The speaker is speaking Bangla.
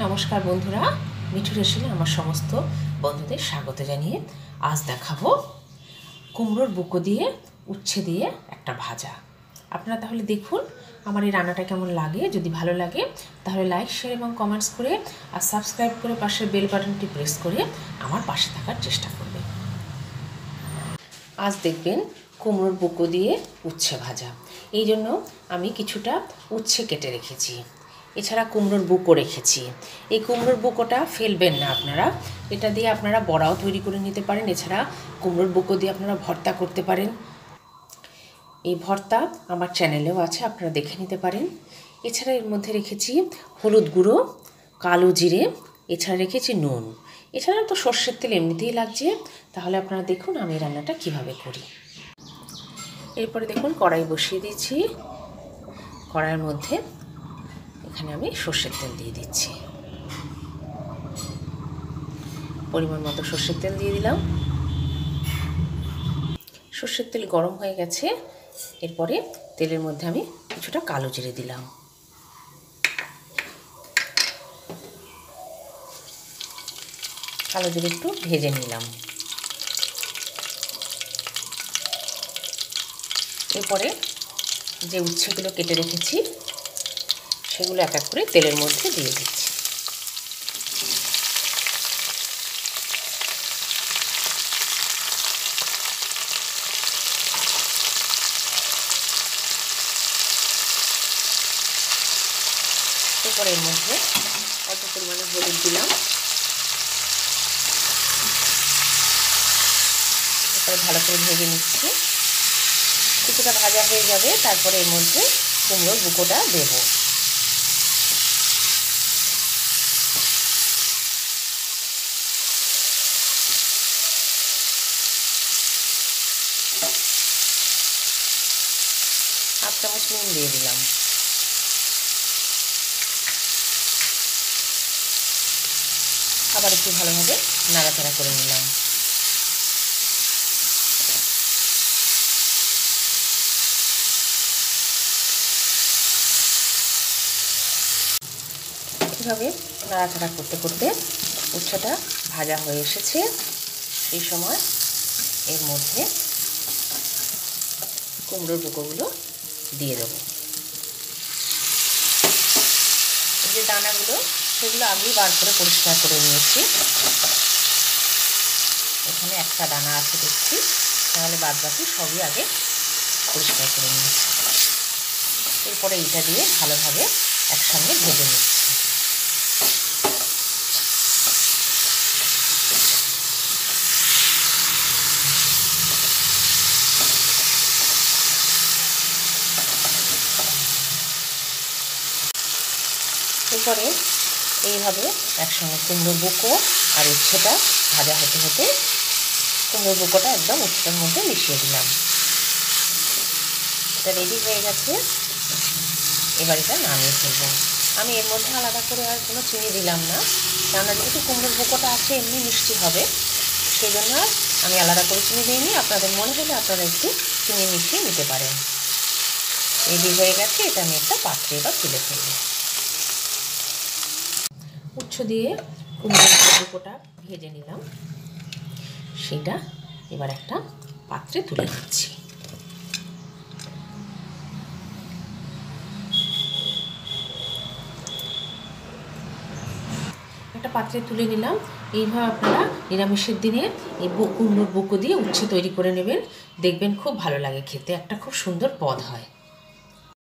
নমস্কার বন্ধুরা, মিঠু রেসিপিতে আমার সমস্ত বন্ধুদের স্বাগত জানিয়ে আজ দেখাবো কুমড়োর বুকো দিয়ে উচ্ছে দিয়ে একটা ভাজা। আপনারা তাহলে দেখুন আমার এই রান্নাটা কেমন লাগে। যদি ভালো লাগে তাহলে লাইক, শেয়ার এবং কমেন্টস করে আর সাবস্ক্রাইব করে পাশের বেল বাটনটি প্রেস করে আমার পাশে থাকার চেষ্টা করবেন। আজ দেখবেন কুমড়োর বুকো দিয়ে উচ্ছে ভাজা। এই জন্য আমি কিছুটা উচ্ছে কেটে রেখেছি, এছাড়া কুমড়োর বুকো রেখেছি। এই কুমড়োর বুকোটা ফেলবেন না আপনারা, এটা দিয়ে আপনারা বড়াও তৈরি করে নিতে পারেন। এছাড়া কুমড়োর বুকো দিয়ে আপনারা ভর্তা করতে পারেন। এই ভর্তা আমার চ্যানেলেও আছে, আপনারা দেখে নিতে পারেন। এছাড়া এর মধ্যে রেখেছি হলুদ গুঁড়ো, কালো জিরে, এছাড়া রেখেছি নুন। এছাড়া তো সর্ষের তেল এমনিতেই লাগছে। তাহলে আপনারা দেখুন আমি রান্নাটা কিভাবে করি। এরপরে দেখুন কড়াই বসিয়ে দিয়েছি। কড়াইয়ের মধ্যে এখানে আমি সর্ষের তেল দিয়ে দিচ্ছি, পরিমাণ মতো সর্ষের তেল দিয়ে দিলাম। সর্ষের তেল গরম হয়ে গেছে। এরপরে তেলের মধ্যে আমি কিছুটা কালো জিরে দিলাম। কালো জিরে একটু ভেজে নিলাম। এরপরে যে উচ্ছেগুলো কেটে রেখেছি সেগুলো এক এক করে তেলের মধ্যে দিয়ে দিচ্ছি। এরপরে এর মধ্যে অল্প পরিমাণে হলুদ দিলাম। এরপরে ভালো করে ভেজে নিচ্ছি। কিছুটা ভাজা হয়ে যাবে, তারপরে এর মধ্যে কুমড়োর বুকোটা দেব। হাফ চামচ নুন দিয়ে দিলাম। আবার একটু ভালোভাবে নাড়াচাড়া করে নিলাম। এভাবে নাড়াচাড়া করতে করতে উচ্ছেটা ভাজা হয়ে এসেছে। এই সময় এর মধ্যে কুমড়োর বুকোগুলো দিয়ে দেবো। এই যে দানাগুলো সেগুলো আগেই বার করে পরিষ্কার করে নিয়েছি। এখানে একটা দানা আছে দেখছি, তাহলে বাদ বাকি সবই আগে পরিষ্কার করে নিয়েছি। এরপরে এইটা দিয়ে ভালোভাবে একসঙ্গে ভেজে নিচ্ছি। এরপরে এইভাবে একসঙ্গে কুমড়োর বুকো আর উচ্ছেটা ভাজা হতে হতে কুমড়োর বুকোটা একদম উচ্ছেটার মধ্যে মিশিয়ে দিলাম। এটা রেডি হয়ে গেছে। এবার এটা নামিয়ে ফেলবো। আমি এর মধ্যে আলাদা করে আর কোনো চিনি দিলাম না, কেননা যেহেতু কুমড়োর বুকোটা আছে এমনি মিষ্টি হবে, সেই জন্য আর আমি আলাদা করে চিনি দিইনি। আপনাদের মনে হলে আপনারা একটু চিনি মিশিয়ে নিতে পারেন। রেডি হয়ে গেছে। এটা আমি একটা পাত্রে এবার তুলে ফেলবো। উচ্ছে দিয়ে কুমড়োর বুকোটা ভেজে নিলাম, সেটা এবার একটা পাত্রে তুলে নিচ্ছি। একটা পাত্রে তুলে নিলাম। এইভাবে আপনারা নিরামিষের দিনে এই কুমড়োর বুকো দিয়ে উচ্ছে তৈরি করে নেবেন, দেখবেন খুব ভালো লাগে খেতে, একটা খুব সুন্দর পদ হয়।